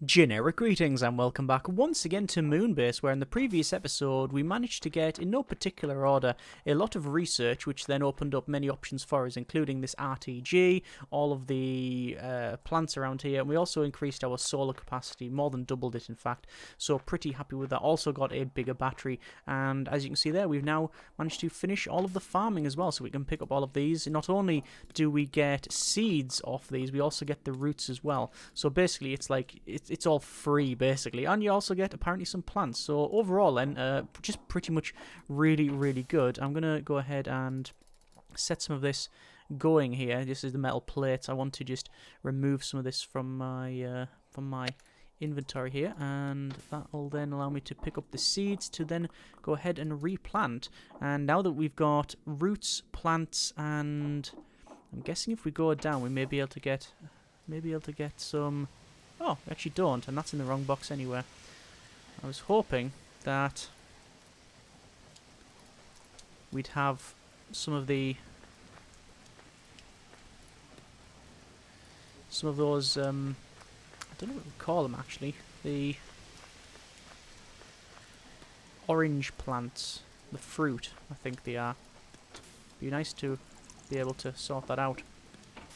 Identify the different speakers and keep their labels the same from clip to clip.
Speaker 1: Generic greetings and welcome back once again to MewnBase, where in the previous episode we managed to get, in no particular order, a lot of research, which then opened up many options for us, including this RTG, all of the plants around here, and we also increased our solar capacity, more than doubled it in fact, so pretty happy with that. Also got a bigger battery, and as you can see there, we've now managed to finish all of the farming as well, so we can pick up all of these. Not only do we get seeds off these, we also get the roots as well, so basically it's like it's all free basically, and you also get apparently some plants. So overall then, just pretty much really good. I'm gonna go ahead and set some of this going here. This is the metal plates. I want to just remove some of this from my inventory here, and that will then allow me to pick up the seeds to then go ahead and replant. And now that we've got roots, plants, and I'm guessing if we go down we may be able to get some. Oh, we actually don't, and that's in the wrong box anyway. I was hoping that we'd have some of those I don't know what we call them actually, the orange plants, the fruit, I think they are. Be nice to be able to sort that out,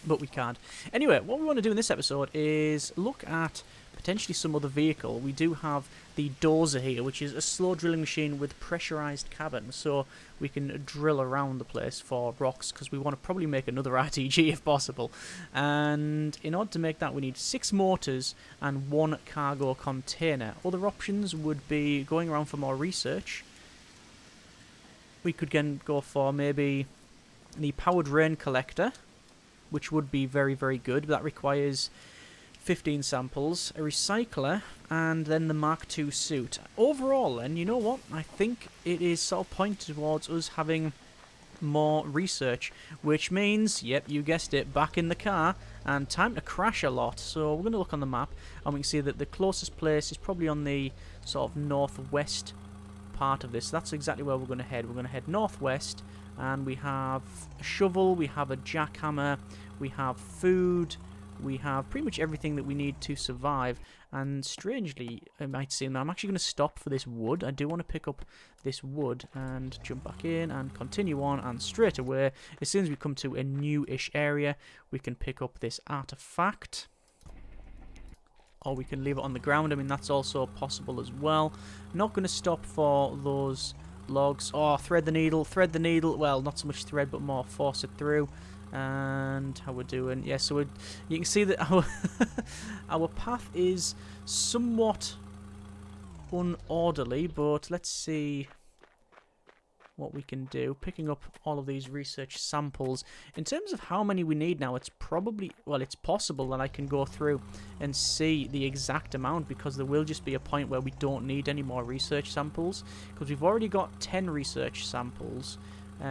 Speaker 1: but we can't. Anyway, what we want to do in this episode is look at potentially some other vehicle. We do have the dozer here, which is a slow drilling machine with pressurized cabin, so we can drill around the place for rocks, because we want to probably make another RTG if possible. And in order to make that, we need 6 mortars and 1 cargo container. Other options would be going around for more research. We could again go for maybe the powered rain collector, which would be very good, but that requires 15 samples, a recycler, and then the Mark II suit. Overall then, you know what, I think it is sort of pointed towards us having more research, which means, yep, you guessed it, back in the car, and time to crash a lot. So we're going to look on the map, and we can see that the closest place is probably on the sort of northwest part of this. That's exactly where we're going to head. We're going to head northwest, and we have a shovel, we have a jackhammer, we have food, we have pretty much everything that we need to survive. And strangely, it might seem that I'm actually going to stop for this wood. I do want to pick up this wood and jump back in and continue on, and straight away, as soon as we come to a new-ish area, we can pick up this artifact. Or we can leave it on the ground. I mean, that's also possible as well. Not going to stop for those logs. Oh, thread the needle, thread the needle. Well, not so much thread, but more force it through. And how we're doing. Yeah, so you can see that our path is somewhat unorderly, but let's see what we can do. Picking up all of these research samples. In terms of how many we need now, it's probably, well, it's possible that I can go through and see the exact amount, because there will just be a point where we don't need any more research samples, because we've already got 10 research samples.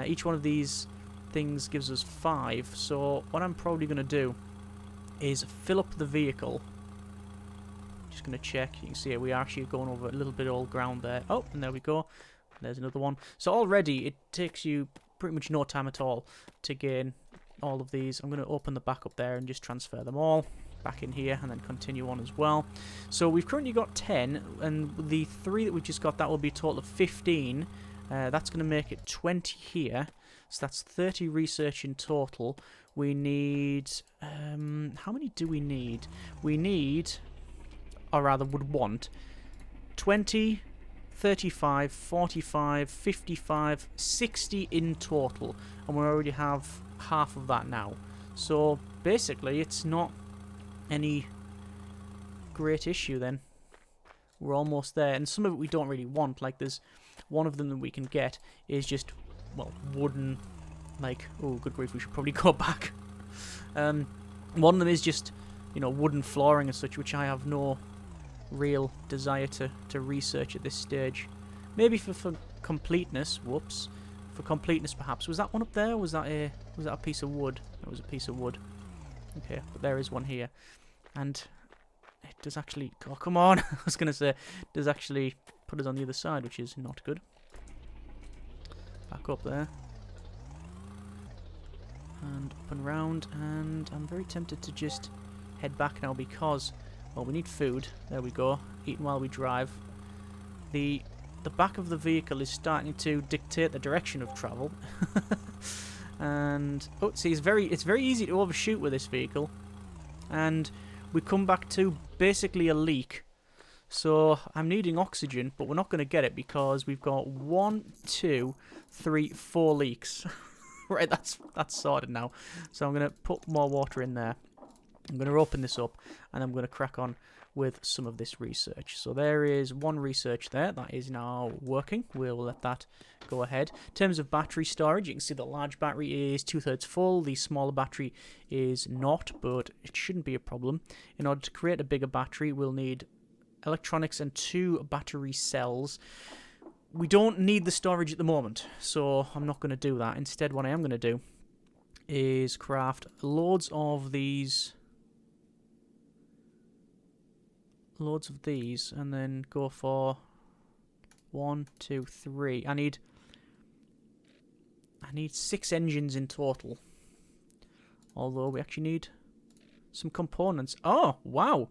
Speaker 1: Each one of these things gives us 5, so what I'm probably going to do is fill up the vehicle. Just going to check. You can see we are actually going over a little bit of old ground there. Oh, and there we go. There's another one. So already it takes you pretty much no time at all to gain all of these. I'm going to open the back up there and just transfer them all back in here, and then continue on as well. So we've currently got 10, and the 3 that we just got, that will be a total of 15. That's going to make it 20 here. So that's 30 research in total. We need... how many do we need? We need, or rather would want, 20, 35, 45, 55, 60 in total. And we already have half of that now. So basically it's not any great issue then. We're almost there. And some of it we don't really want. Like there's one of them that we can get is just... well, wooden, like, oh, good grief, we should probably go back. One of them is just, you know, wooden flooring and such, which I have no real desire to research at this stage. Maybe for completeness, whoops, for completeness perhaps. Was that one up there, or was that a piece of wood? It was a piece of wood. Okay, but there is one here. And it does actually, oh, come on, I was going to say, it does actually put us on the other side, which is not good. Back up there. And up and round, and I'm very tempted to just head back now, because Well, we need food. There we go. Eating while we drive. The back of the vehicle is starting to dictate the direction of travel. And oh, see, it's very easy to overshoot with this vehicle. And we come back to basically a leak. So I'm needing oxygen, but we're not going to get it because we've got 1, 2, 3, 4 leaks. Right, that's sorted now. So I'm going to put more water in there. I'm going to open this up, and I'm going to crack on with some of this research. So there is one research there that is now working. We'll let that go ahead. In terms of battery storage, you can see the large battery is 2/3 full. The smaller battery is not, but it shouldn't be a problem. In order to create a bigger battery, we'll need electronics and 2 battery cells. We don't need the storage at the moment, so I'm not going to do that. Instead, what I am going to do is craft loads of these, and then go for 1, 2, 3. I need 6 engines in total. Although we actually need some components. Oh, wow!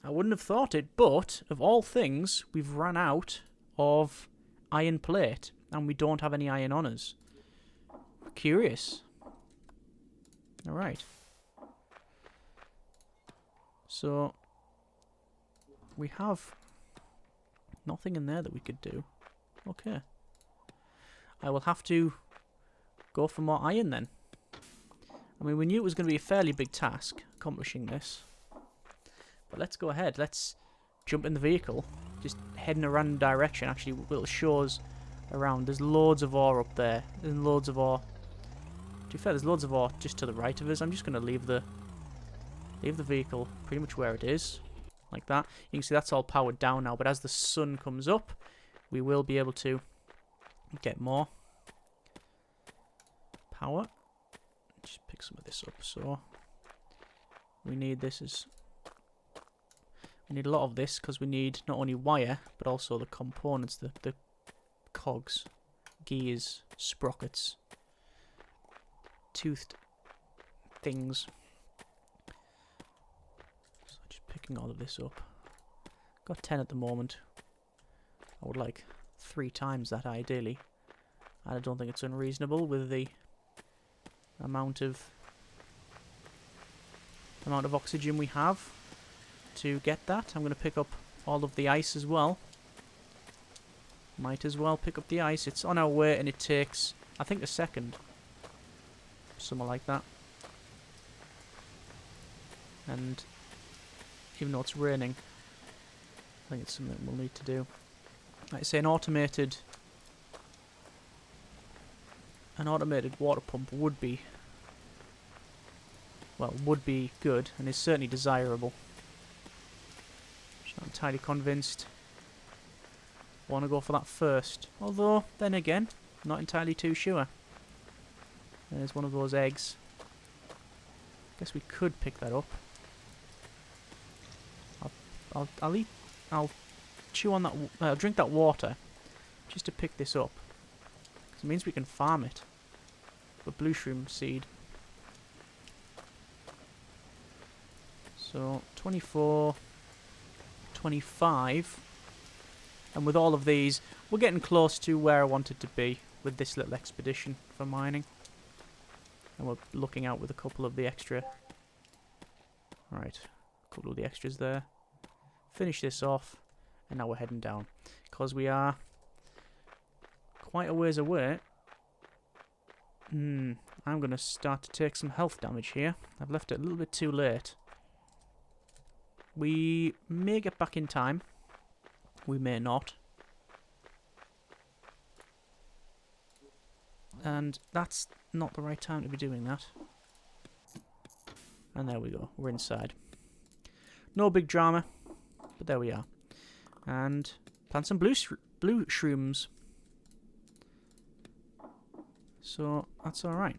Speaker 1: I wouldn't have thought it, but of all things, we've run out of iron plate, and we don't have any iron on us. Curious. Alright. So we have nothing in there that we could do. Okay. I will have to go for more iron then. I mean, we knew it was going to be a fairly big task accomplishing this. But let's go ahead. Let's jump in the vehicle. Just head in a random direction. Actually, it'll show us around. There's loads of ore up there. There's loads of ore. To be fair, there's loads of ore just to the right of us. I'm just going to leave the vehicle pretty much where it is. Like that. You can see that's all powered down now. But as the sun comes up, we will be able to get more power. Just pick some of this up. So we need this as... We need a lot of this because we need not only wire, but also the components, the cogs, gears, sprockets, toothed things. So just picking all of this up. Got 10 at the moment. I would like 3 times that ideally. I don't think it's unreasonable with the amount of oxygen we have. To get that, I'm going to pick up all of the ice as well. Might as well pick up the ice. It's on our way and it takes, I think, a second. Something like that. And even though it's raining, I think it's something we'll need to do. Like I say, an automated water pump would be good and is certainly desirable. Not entirely convinced. Want to go for that first. Although, then again, not entirely too sure. There's one of those eggs. Guess we could pick that up. I'll chew on that. Drink that water, just to pick this up. Because it means we can farm it. The blue shroom seed. So 24. 25, and with all of these we're getting close to where I wanted to be with this little expedition for mining, and we're looking out with a couple of the extra. Right, a couple of the extras there. Finish this off, and now we're heading down because we are quite a ways away. I'm going to start to take some health damage here. I've left it a little bit too late. We may get back in time. We may not. And that's not the right time to be doing that. And there we go. We're inside. No big drama. But there we are. And plant some blue shrooms. So that's alright.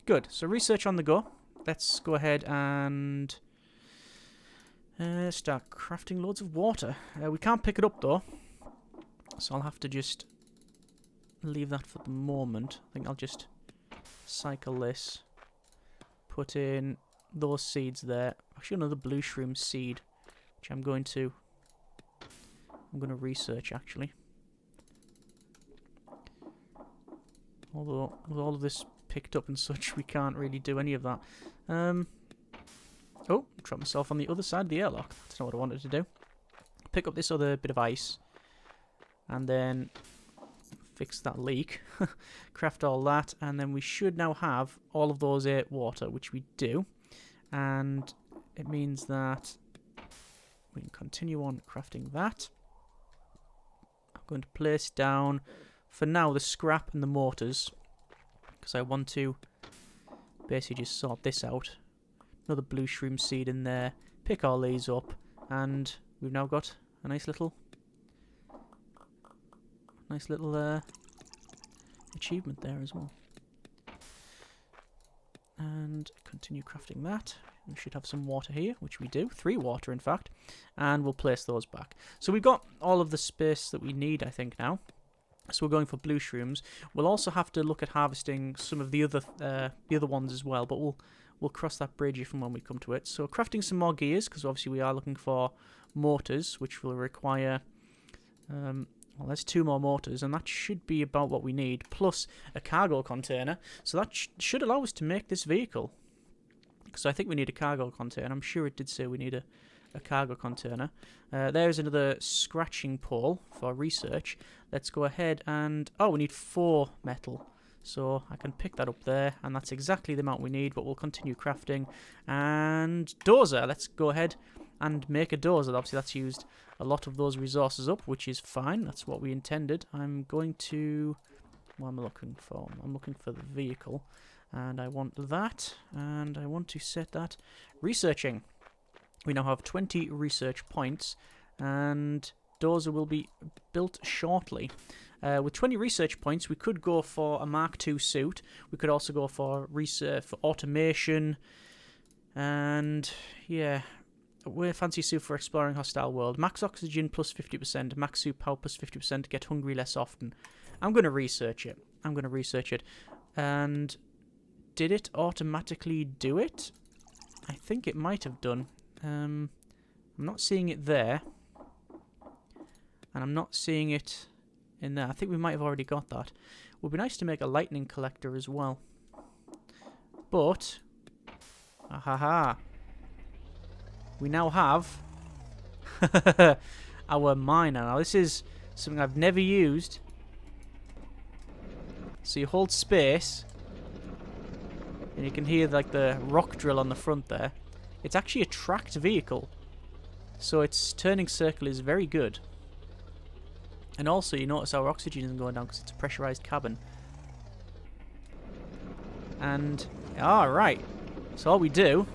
Speaker 1: Good. So research on the go. Let's go ahead and... start crafting loads of water. We can't pick it up though, so I'll have to just leave that for the moment. I think I'll just cycle this, put in those seeds there. I actually another blue shroom seed, which I'm going to research actually. Although with all of this picked up and such, we can't really do any of that. Oh, trapped myself on the other side of the airlock. That's not what I wanted to do. Pick up this other bit of ice, and then fix that leak. Craft all that, and then we should now have all of those 8 water, which we do. And it means that we can continue on crafting that. I'm going to place down, for now, the scrap and the mortars, because I want to basically just sort this out. Another blue shroom seed in there. Pick all these up, and we've now got a nice little achievement there as well. And continue crafting that. We should have some water here, which we do. 3 water, in fact. And we'll place those back. So we've got all of the space that we need, I think, now. So we're going for blue shrooms. We'll also have to look at harvesting some of the other ones as well, but we'll cross that bridge if and when we come to it. So crafting some more gears, because obviously we are looking for mortars, which will require... well, there's 2 more mortars, and that should be about what we need, plus a cargo container. So that should allow us to make this vehicle. Because I think we need a cargo container. I'm sure it did say we need a cargo container. There's another scratching pole for research. Let's go ahead and... oh, we need 4 metal. So I can pick that up there, and that's exactly the amount we need, but we'll continue crafting. And dozer. Let's go ahead and make a dozer. Obviously, that's used a lot of those resources up, which is fine. That's what we intended. I'm going to... what am I looking for? I'm looking for the vehicle. And I want that, and I want to set that researching. We now have 20 research points, and dozer will be built shortly. With 20 research points, we could go for a Mark II suit. We could also go for research for automation, and yeah, we're fancy suit for exploring hostile world. Max oxygen plus 50%, max suit power plus 50%. Get hungry less often. I'm going to research it. And did it automatically do it? I think it might have done. I'm not seeing it there. And I'm not seeing it in there. I think we might have already got that. It would be nice to make a lightning collector as well. But... ahaha. We now have... our miner. Now this is something I've never used. So you hold space... and you can hear like the rock drill on the front there. It's actually a tracked vehicle. So its turning circle is very good. And also you notice our oxygen isn't going down because it's a pressurized cabin. And, alright. So all we do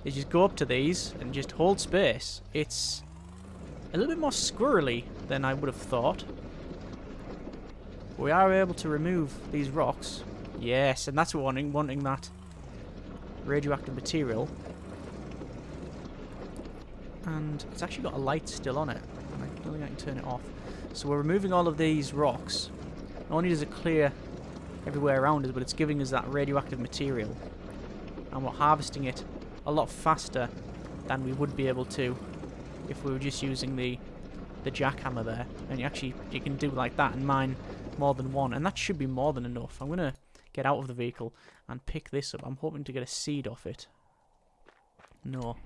Speaker 1: is just go up to these and just hold space. It's a little bit more squirrely than I would have thought. We are able to remove these rocks. Yes, and that's what we're wanting that radioactive material. And it's actually got a light still on it. I don't think I can turn it off. So we're removing all of these rocks. Not only does it clear everywhere around us, but it's giving us that radioactive material. And we're harvesting it a lot faster than we would be able to if we were just using the jackhammer there. And you can do like that and mine more than one. And that should be more than enough. I'm going to get out of the vehicle and pick this up. I'm hoping to get a seed off it. No.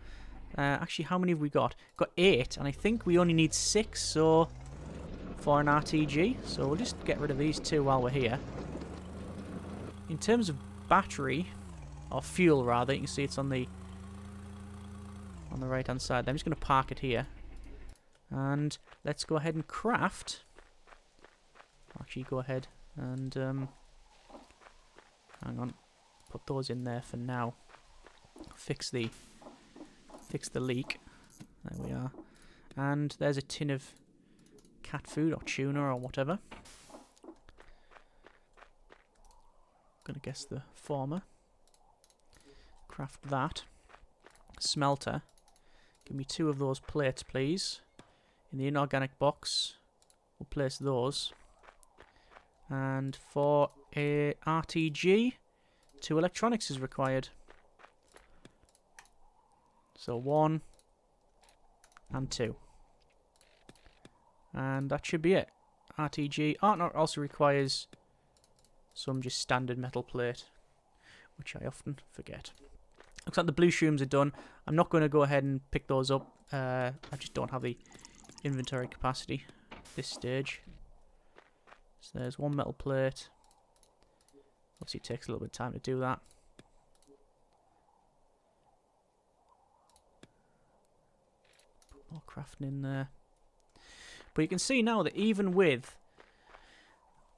Speaker 1: Actually, how many have we got? Got 8, and I think we only need 6, so... for an RTG. So we'll just get rid of these 2 while we're here. In terms of battery, or fuel rather, you can see it's on the right hand side. I'm just going to park it here. And let's go ahead and craft. Actually, go ahead and... hang on. Put those in there for now. Fix the leak. There we are. And there's a tin of cat food or tuna or whatever. Gonna guess the former. Craft that. Smelter. Give me 2 of those plates, please. In the inorganic box, we'll place those. And for a RTG, 2 electronics is required. So 1 and 2. And that should be it. RTG. Also requires some just standard metal plate, which I often forget. Looks like the blue shrooms are done. I'm not going to go ahead and pick those up. I just don't have the inventory capacity at this stage. So there's one metal plate. Obviously it takes a little bit of time to do that. Put more crafting in there. But you can see now that even with,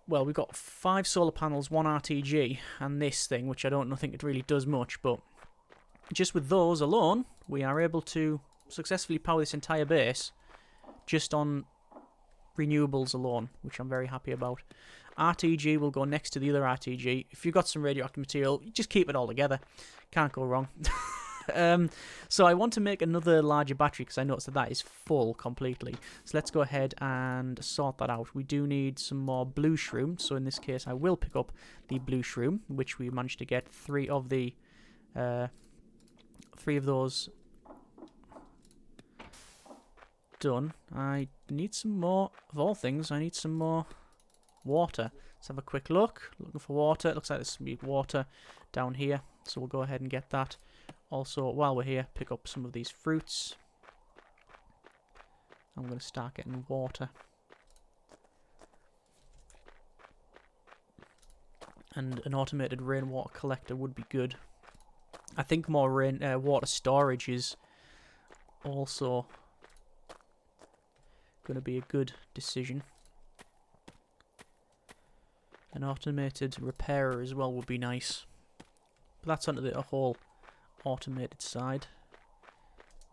Speaker 1: well, we've got 5 solar panels, 1 RTG, and this thing, which I don't think it really does much, but just with those alone, we are able to successfully power this entire base just on renewables alone, which I'm very happy about. RTG will go next to the other RTG. If you've got some radioactive material, just keep it all together. Can't go wrong. So I want to make another larger battery because I noticed that is full completely. So let's go ahead and sort that out. We do need some more blue shroom. So in this case, I will pick up the blue shroom, which we managed to get 3 of those done. I need some more, of all things, I need some more water. Let's have a quick look. Looking for water. It looks like there's some water down here. So we'll go ahead and get that. Also, while we're here, pick up some of these fruits. I'm going to start getting water. And an automated rainwater collector would be good. I think more water storage is also going to be a good decision. An automated repairer as well would be nice. But that's onto the whole automated side.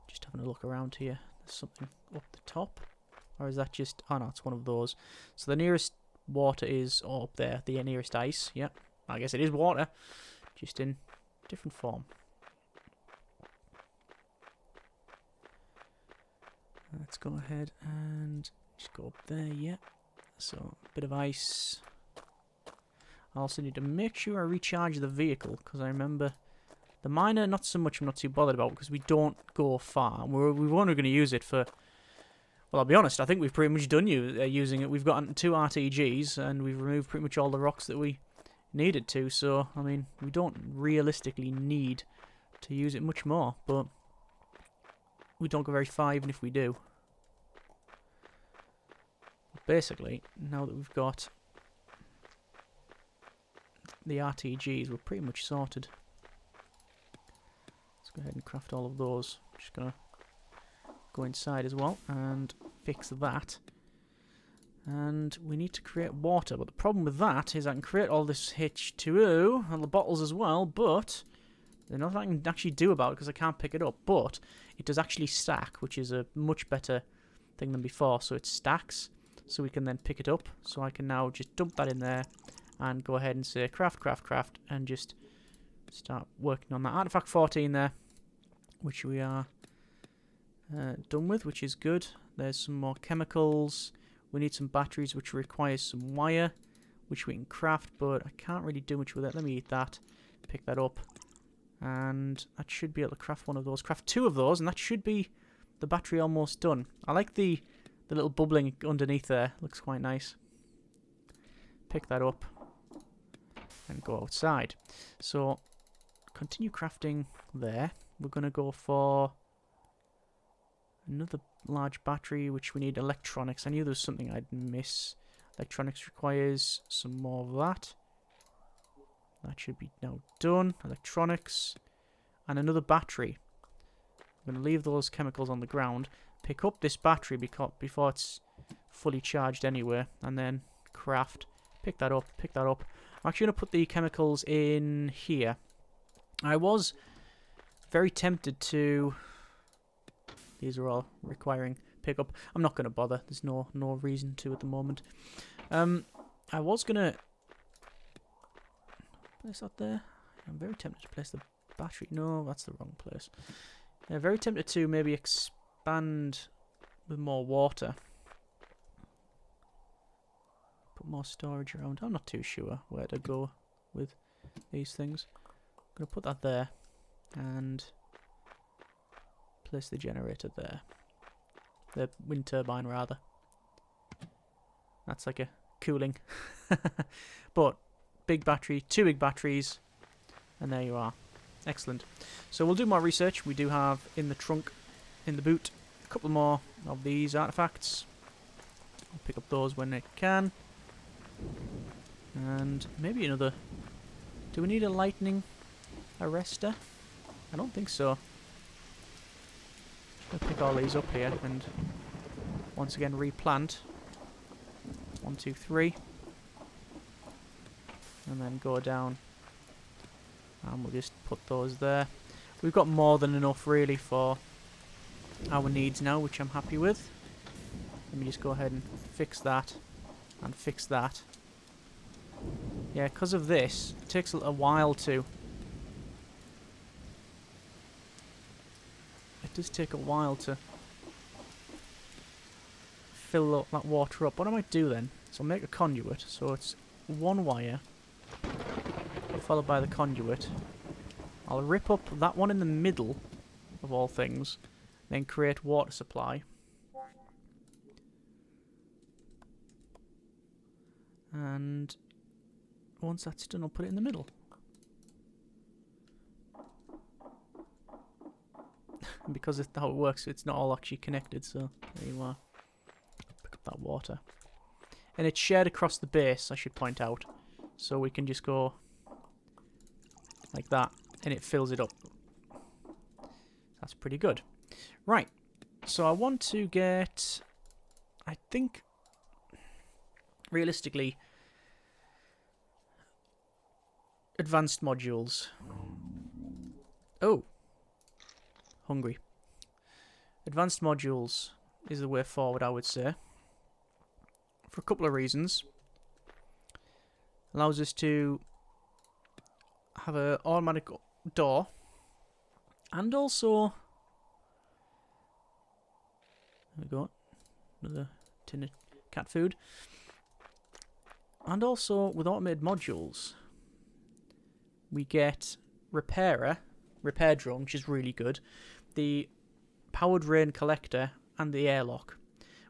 Speaker 1: Just having a look around here. There's something up the top. Or is that just... oh no, it's one of those. So the nearest water is up there. The nearest ice. Yep. I guess it is water. Just in different form. Let's go ahead and just go up there. Yep. So a bit of ice. I also need to make sure I recharge the vehicle, because I remember the miner, not so much I'm not too bothered about, because we don't go far. We're only going to use it for, well, I'll be honest, I think we've pretty much done using it. We've got 2 RTGs, and we've removed pretty much all the rocks that we needed to, so, I mean, we don't realistically need to use it much more, but we don't go very far even if we do. Basically, now that we've got the RTGs, we're pretty much sorted. Let's go ahead and craft all of those. Just gonna go inside as well and fix that. And we need to create water, but the problem with that is I can create all this H2O and the bottles as well, but there's nothing I can actually do about it because I can't pick it up. But it does actually stack, which is a much better thing than before. So it stacks, so we can then pick it up. So I can now just dump that in there and go ahead and say craft, craft, craft, and just start working on that. Artifact 14 there, which we are done with, which is good. There's some more chemicals. We need some batteries, which requires some wire, which we can craft, but I can't really do much with it. Let me eat that, pick that up, and that should be able to craft one of those. Craft 2 of those, and that should be the battery almost done. I like the little bubbling underneath there. Looks quite nice. Pick that up and go outside. So continue crafting there. We're going to go for another large battery, which we need electronics. I knew there was something I'd miss. Electronics requires some more of that. That should be now done. Electronics and another battery. I'm going to leave those chemicals on the ground, pick up this battery before it's fully charged anyway, and then craft. Pick that up, pick that up. I'm actually going to put the chemicals in here. I was very tempted to... These are all requiring pickup. I'm not going to bother. There's no reason to at the moment. I was going to place that there. I'm very tempted to place the battery. No, that's the wrong place. Very tempted to maybe expand with more water. Put more storage around. I'm not too sure where to go with these things. I'm going to put that there. And place the generator there. The wind turbine, rather. That's like a cooling. But big battery, 2 big batteries, and there you are. Excellent. So we'll do more research. We do have in the trunk, in the boot, a couple more of these artifacts. I'll pick up those when I can. And maybe another... Do we need a lightning arrestor? I don't think so. I'll pick all these up here and once again replant. 1, 2, 3. And then go down. And we'll just put those there. We've got more than enough really for our needs now, which I'm happy with. Let me just go ahead and fix that. And fix that. Yeah, because of this, it takes a while to... It does take a while to fill up that water up. What I might do then, so I'll make a conduit. So it's 1 wire, followed by the conduit. I'll rip up that one in the middle, of all things, then create water supply. And once that's done, I'll put it in the middle. And because it's how it works, it's not all actually connected, so there you are. Pick up that water. And it's shared across the base, I should point out. So we can just go like that, and it fills it up. That's pretty good. Right, so I want to get, I think, realistically, advanced modules. Oh. Hungry. Advanced modules is the way forward, I would say. For a couple of reasons. Allows us to have an automatic door. And also... There we go. Another tin of cat food. And also, with automated modules, we get repair drone, which is really good. The powered rain collector and the airlock.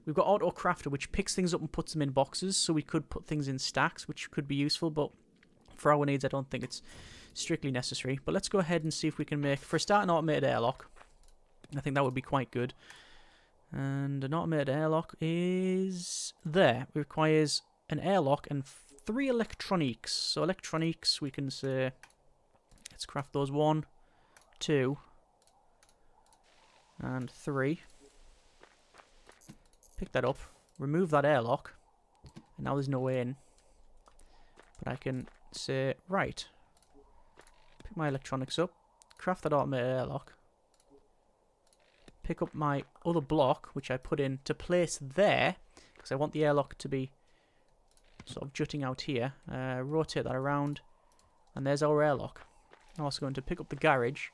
Speaker 1: We've got auto crafter, which picks things up and puts them in boxes, so we could put things in stacks, which could be useful, but for our needs I don't think it's strictly necessary. But let's go ahead and see if we can make, for a start, an automated airlock. I think that would be quite good. And an automated airlock is there. It requires an airlock and 3 electronics. So electronics, we can say, let's craft those 1, 2, and 3. Pick that up, remove that airlock, and now there's no way in. But I can say, right, pick my electronics up, craft that automated airlock, pick up my other block, which I put in to place there, because I want the airlock to be sort of jutting out here, rotate that around, and there's our airlock. I'm also going to pick up the garage,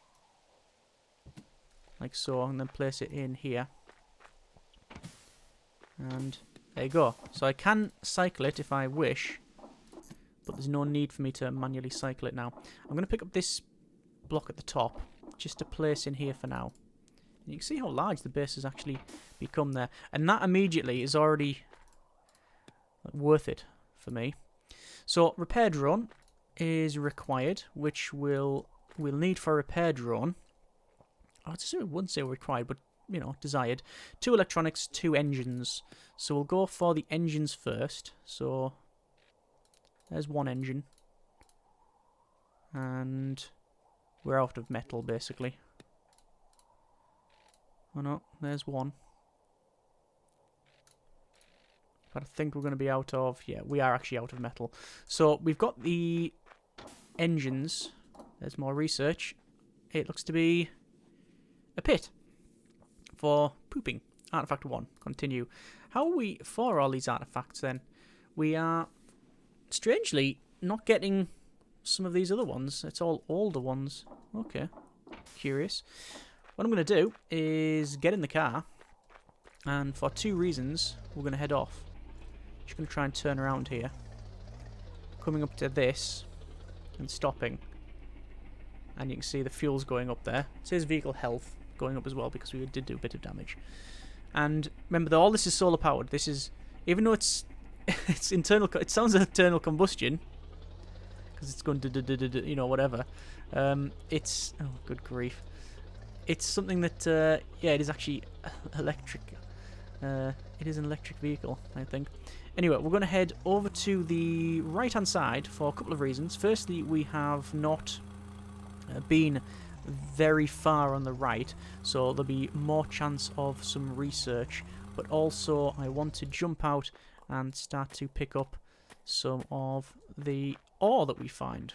Speaker 1: like so, and then place it in here. And there you go. So I can cycle it if I wish, but there's no need for me to manually cycle it now. I'm going to pick up this block at the top, just to place in here for now. And you can see how large the base has actually become there. And that immediately is already worth it for me. So repair drone is required, which we'll need for a repair drone. I wouldn't say required, but, you know, desired. 2 electronics, 2 engines. So we'll go for the engines first. So there's 1 engine. And we're out of metal, basically. Oh no, there's 1. But I think we're going to be out of... Yeah, we are actually out of metal. So we've got the engines. There's more research. It looks to be a pit for pooping. Artifact 1. Continue. How are we for all these artifacts then? We are strangely not getting some of these other ones. It's all older ones. Okay. Curious. What I'm going to do is get in the car, and for 2 reasons we're going to head off. Just going to try and turn around here. Coming up to this and stopping. And you can see the fuel's going up there. It says vehicle health. going up as well because we did do a bit of damage. And remember that all this is solar powered. This is, even though it's it's internal, it sounds like internal combustion because it's going to you know, whatever. It's, oh good grief, it's something that yeah, it is actually electric. It is an electric vehicle, I think. Anyway, we're going to head over to the right hand side for a couple of reasons. Firstly, we have not been very far on the right, so there'll be more chance of some research, but also I want to jump out and start to pick up some of the ore that we find.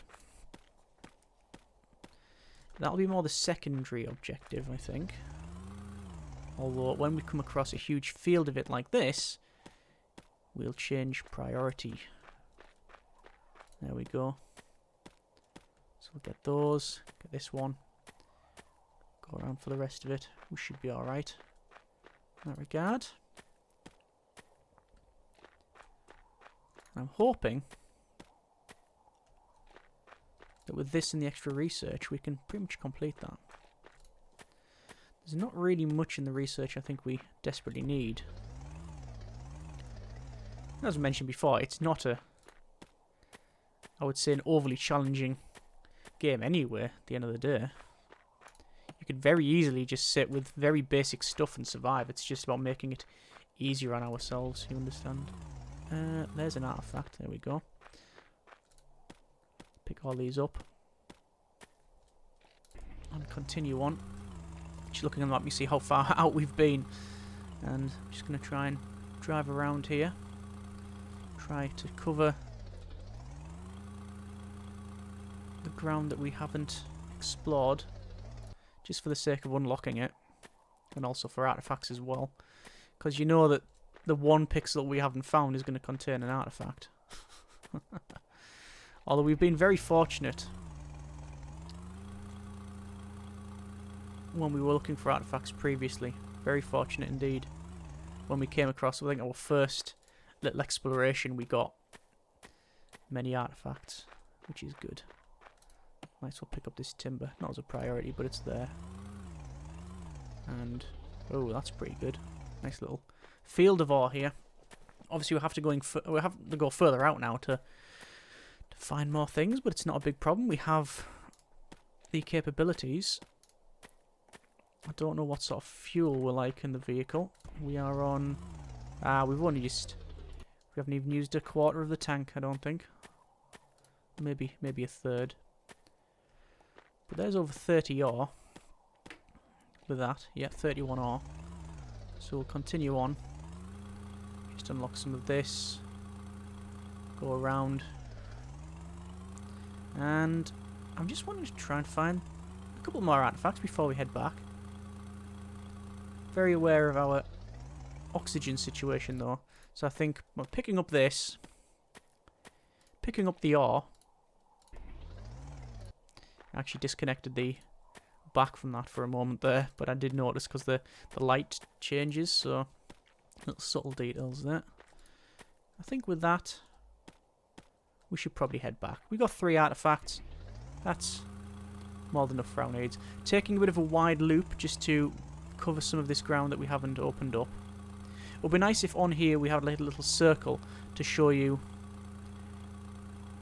Speaker 1: That'll be more the secondary objective, I think. Although when we come across a huge field of it like this, we'll change priority. There we go. So we'll get those, get this one, go around for the rest of it. We should be alright in that regard. I'm hoping that with this and the extra research we can pretty much complete that. There's not really much in the research I think we desperately need. As I mentioned before, it's not a, I would say, an overly challenging game anyway, at the end of the day. You could very easily just sit with very basic stuff and survive. It's just about making it easier on ourselves, you understand? There's an artifact, there we go. Pick all these up. And continue on. Just looking on the map, you see how far out we've been. And I'm just going to try and drive around here. Try to cover the ground that we haven't explored, just for the sake of unlocking it, and also for artifacts as well, because you know that the one pixel we haven't found is going to contain an artifact. Although we've been very fortunate when we were looking for artifacts previously, very fortunate indeed. When we came across, I think our first little exploration, we got many artifacts, which is good. Might as well pick up this timber, not as a priority, but it's there. And oh, that's pretty good. Nice little field of ore here. Obviously, we have to go further out now to find more things, but it's not a big problem. We have the capabilities. I don't know what sort of fuel we're like in the vehicle. We are on. We've only just. We haven't even used a quarter of the tank, I don't think. Maybe a third. But there's over 30 ore with that. Yeah, 31 ore. So we'll continue on. Just unlock some of this. Go around. And I'm just wanting to try and find a couple more artifacts before we head back. Very aware of our oxygen situation though. So I think picking up this, picking up the ore, I actually disconnected the back from that for a moment there, but I did notice because the light changes, so little subtle details there. I think with that, we should probably head back. We got 3 artifacts. That's more than enough for our needs. Taking a bit of a wide loop just to cover some of this ground that we haven't opened up. It would be nice if on here we had a little circle to show you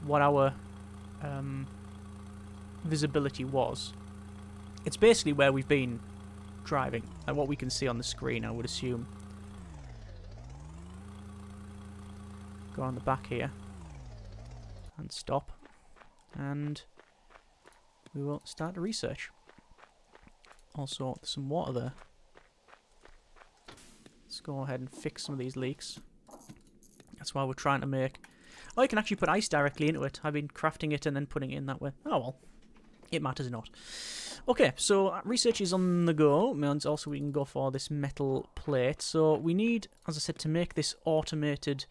Speaker 1: what our visibility was. It's basically where we've been driving, and what we can see on the screen, I would assume. Go on the back here and stop, and we will start the research. Also, there's some water there. Let's go ahead and fix some of these leaks. That's why we're trying to make... Oh, you can actually put ice directly into it. I've been crafting it and then putting it in that way. Oh well, it matters not. Okay, so research is on the go. And also we can go for this metal plate. So we need, as I said, to make this automated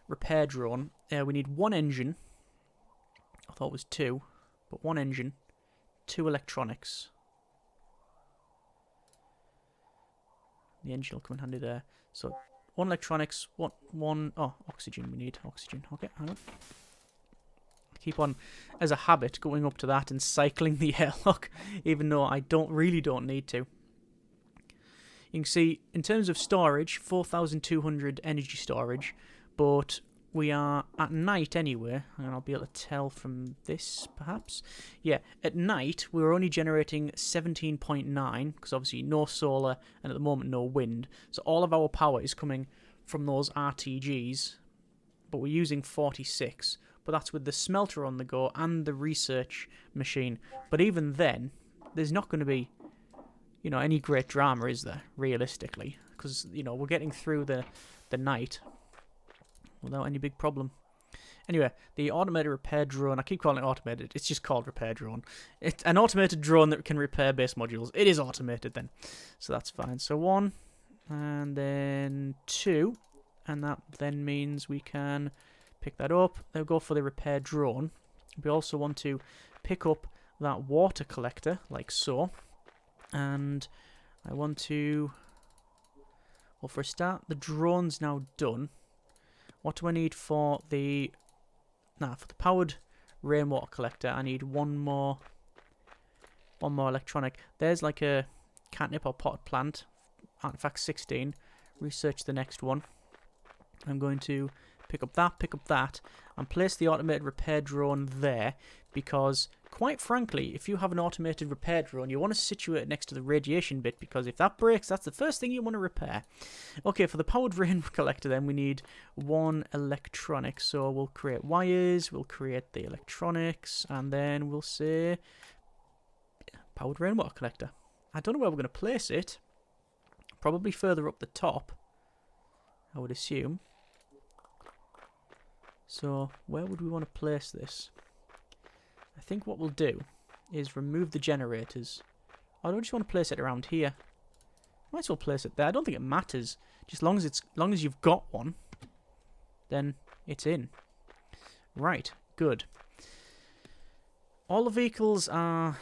Speaker 1: repair drone, we need 1 engine. I thought it was 2, but 1 engine, 2 electronics. The engine will come in handy there. So 1 electronics, one oxygen. We need oxygen. Okay, hang on. Keep on, as a habit, going up to that and cycling the airlock, even though I really don't need to. You can see, in terms of storage, 4,200 energy storage, but we are at night anyway, and I'll be able to tell from this, perhaps. Yeah, at night, we're only generating 17.9, because obviously no solar, and at the moment no wind. So all of our power is coming from those RTGs, but we're using 46. But that's with the smelter on the go and the research machine. But even then, there's not going to be, you know, any great drama, is there, realistically? Because, you know, we're getting through the night without any big problem. Anyway, the automated repair drone, I keep calling it automated, it's just called repair drone. It's an automated drone that can repair base modules. It is automated then, so that's fine. So 1, and then 2, and that then means we can pick that up. They'll go for the repair drone. We also want to pick up that water collector, like so. And I want to, well, for a start, the drone's now done. What do I need for the, for the powered rainwater collector? I need one more electronic. There's like a catnip or potted plant, artifact 16. Research the next one. I'm going to pick up that, and place the automated repair drone there, because quite frankly, if you have an automated repair drone, you want to situate it next to the radiation bit, because if that breaks, that's the first thing you want to repair. Okay, for the powered rain collector then, we need 1 electronic, so we'll create wires, we'll create the electronics, and then we'll say powered rainwater collector. I don't know where we're going to place it. Probably further up the top, I would assume. So, where would we want to place this? I think what we'll do is remove the generators. I don't just want to place it around here. Might as well place it there. I don't think it matters. Just long as you've got one, then it's in. Right, good. All the vehicles are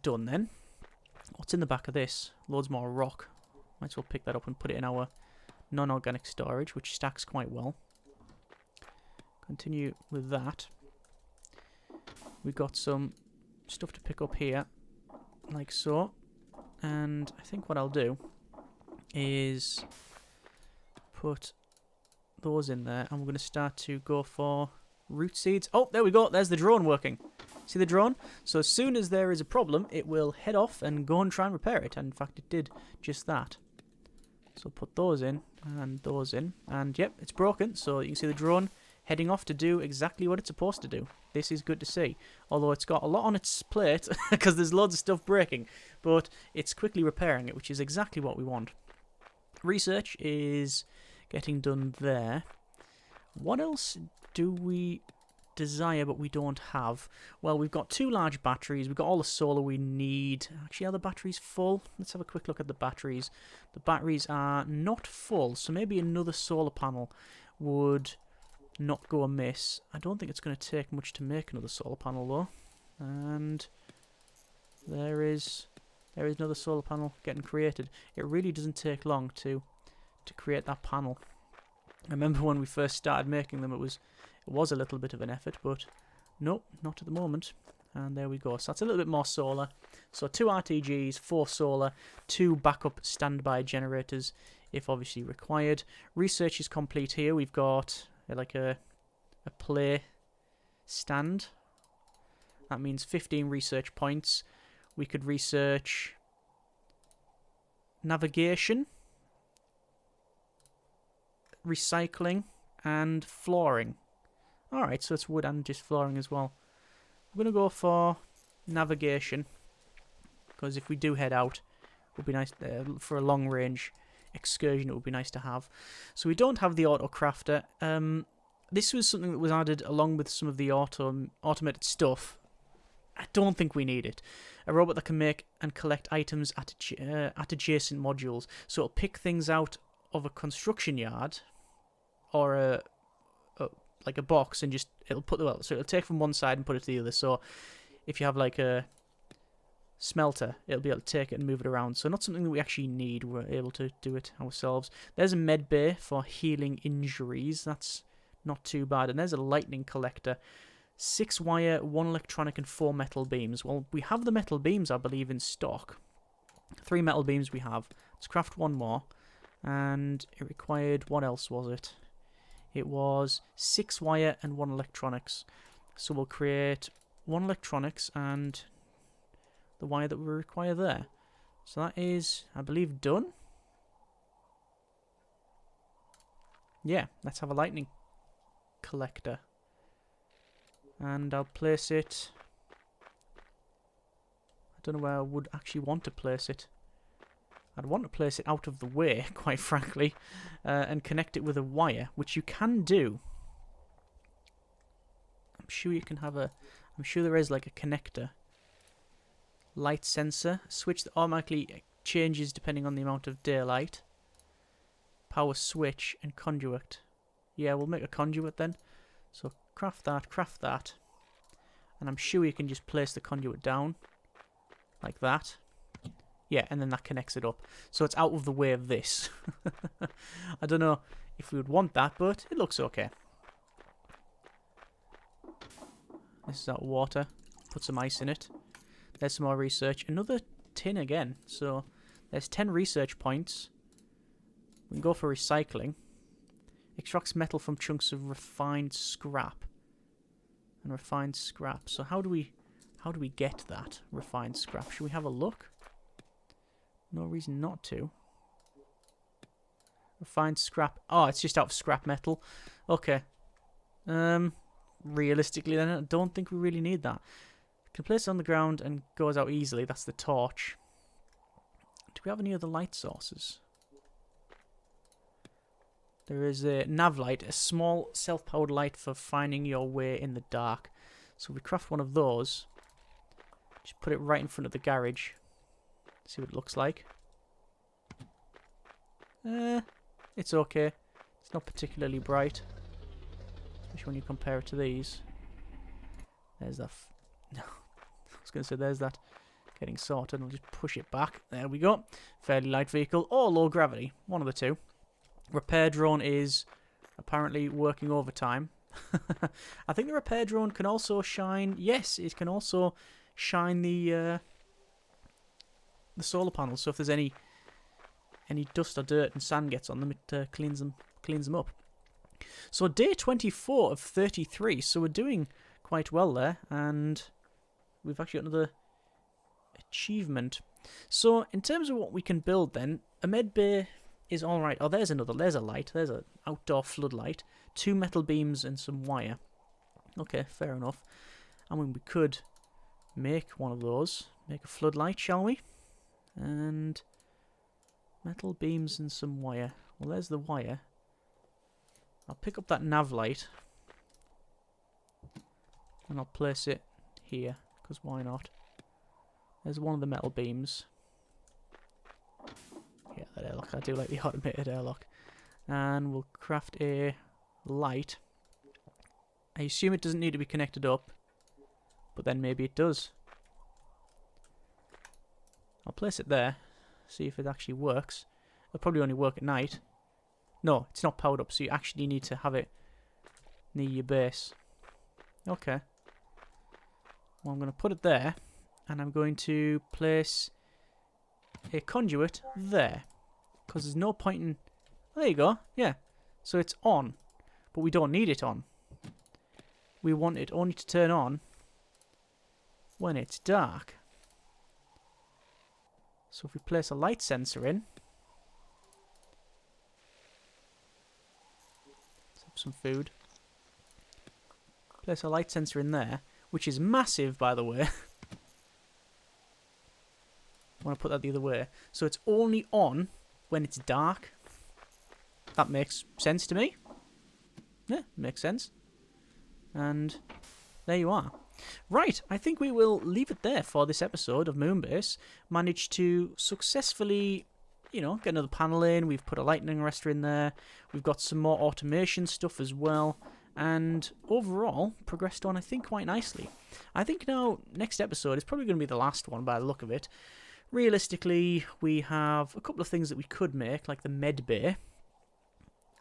Speaker 1: done then. What's in the back of this? Loads more rock. Might as well pick that up and put it in our non-organic storage, which stacks quite well. Continue with that. We've got some stuff to pick up here, like so. And I think what I'll do is put those in there, and we're going to start to go for root seeds. Oh, there we go. There's the drone working. See the drone? So as soon as there is a problem, it will head off and go and try and repair it. And in fact, it did just that. So put those in, and yep, it's broken. So you can see the drone heading off to do exactly what it's supposed to do. This is good to see. Although it's got a lot on its plate, because there's loads of stuff breaking. But it's quickly repairing it, which is exactly what we want. Research is getting done there. What else do we desire but we don't have? Well, we've got 2 large batteries. We've got all the solar we need. Actually, are the batteries full? Let's have a quick look at the batteries. The batteries are not full, so maybe another solar panel would not go amiss. I don't think it's going to take much to make another solar panel though. And there is another solar panel getting created. It really doesn't take long to create that panel. I remember when we first started making them, it was a little bit of an effort, but nope, not at the moment. And there we go. So that's a little bit more solar. So 2 RTGs, 4 solar, 2 backup standby generators, if obviously required. Research is complete here. We've got like a play stand. That means 15 research points. We could research navigation, recycling, and flooring. Alright, so it's wood and just flooring as well. We're going to go for navigation, because if we do head out, it would be nice for a long range excursion. It would be nice to have. So we don't have the auto crafter. This was something that was added along with some of the automated stuff. I don't think we need it. A robot that can make and collect items at adjacent modules. So it'll pick things out of a construction yard or like a box, and just it'll take from one side and put it to the other. So if you have like a smelter, it'll be able to take it and move it around. So not something that we actually need. We're able to do it ourselves. There's a med bay for healing injuries. That's not too bad. And there's a lightning collector. 6 wire, 1 electronic, and 4 metal beams. Well, we have the metal beams, I believe, in stock. 3 metal beams we have. Let's craft one more. And it required, what else was it? It was 6 wire and 1 electronics. So we'll create 1 electronics and the wire that we require there. So that is, I believe, done. Yeah, let's have a lightning collector. And I'll place it... I don't know where I would actually want to place it. I'd want to place it out of the way, quite frankly, and connect it with a wire, which you can do. I'm sure you can have a... I'm sure there is like a connector. Light sensor. Switch that automatically changes depending on the amount of daylight. Power switch and conduit. Yeah, we'll make a conduit then. So craft that. And I'm sure you can just place the conduit down. Like that. Yeah, and then that connects it up. So it's out of the way of this. I don't know if we would want that, but it looks okay. This is out of water. Put some ice in it. There's some more research. Another tin again. So there's 10 research points. We can go for recycling. Extracts metal from chunks of refined scrap. And refined scrap. So how do we get that refined scrap? Should we have a look? No reason not to. Refined scrap. Oh, it's just out of scrap metal. Okay. Realistically then, I don't think we really need that. Can place it on the ground and goes out easily. That's the torch. Do we have any other light sources? There is a nav light, a small self-powered light for finding your way in the dark. So we craft one of those. Just put it right in front of the garage. See what it looks like. It's okay. It's not particularly bright. Especially when you compare it to these. There's that. No, I was going to say there's that getting sorted. I'll just push it back. There we go. Fairly light vehicle or low gravity. One of the two. Repair drone is apparently working overtime. I think the repair drone can also shine. Yes, it can also shine the solar panels. So if there's any dust or dirt and sand gets on them, it cleans them up. So day 24 of 33. So we're doing quite well there, and we've actually got another achievement. So in terms of what we can build, then a med bay is all right. Oh, there's another. There's a light. There's an outdoor floodlight. 2 metal beams and some wire. Okay, fair enough. I mean, we could make one of those. Make a floodlight, shall we? And metal beams and some wire. Well, there's the wire. I'll pick up that nav light. And I'll place it here, because why not? There's one of the metal beams. Yeah, that airlock. I do like the automated airlock. And we'll craft a light. I assume it doesn't need to be connected up, but then maybe it does. I'll place it there, see if it actually works. It'll probably only work at night. No, it's not powered up, so you actually need to have it near your base. Okay. Well, I'm going to put it there, and I'm going to place a conduit there, because there's no point in... There you go, yeah. So it's on, but we don't need it on. We want it only to turn on when it's dark. So if we place a light sensor in, let's have some food. Place a light sensor in there, which is massive, by the way. I want to put that the other way. So it's only on when it's dark. That makes sense to me. Yeah, makes sense. And there you are. Right, I think we will leave it there for this episode of MewnBase. Managed to successfully, get another panel in. We've put a lightning arrestor in there. We've got some more automation stuff as well. And overall, progressed on, I think, quite nicely. I think now, next episode is probably going to be the last one by the look of it. Realistically, we have a couple of things that we could make, like the med bay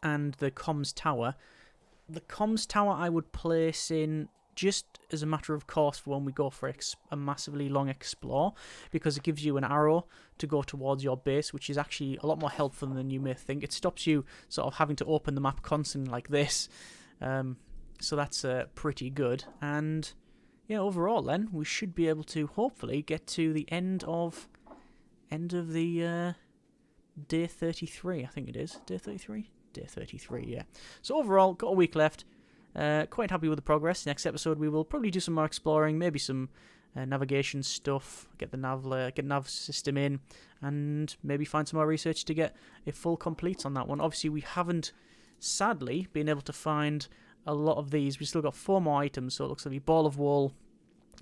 Speaker 1: and the comms tower. The comms tower I would place in just as a matter of course for when we go for a massively long explore, because it gives you an arrow to go towards your base, which is actually a lot more helpful than you may think. It stops you sort of having to open the map constantly like this, so that's pretty good. And yeah, overall then we should be able to hopefully get to the end of the day 33, I think it is. Day 33? Day 33, yeah. So overall, got a week left. Quite happy with the progress. Next episode we will probably do some more exploring, maybe some navigation stuff, get the nav system in, and maybe find some more research to get a full complete on that one. Obviously we haven't, sadly, been able to find a lot of these. We've still got 4 more items, so it looks like a ball of wool,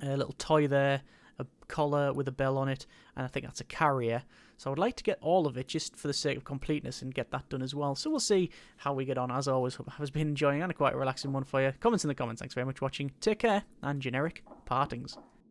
Speaker 1: a little toy there, a collar with a bell on it, and I think that's a carrier. So I would like to get all of it just for the sake of completeness and get that done as well. So we'll see how we get on. As always, hope I have been enjoying and a quite relaxing one for you. Comments in the comments. Thanks very much for watching. Take care, and generic partings.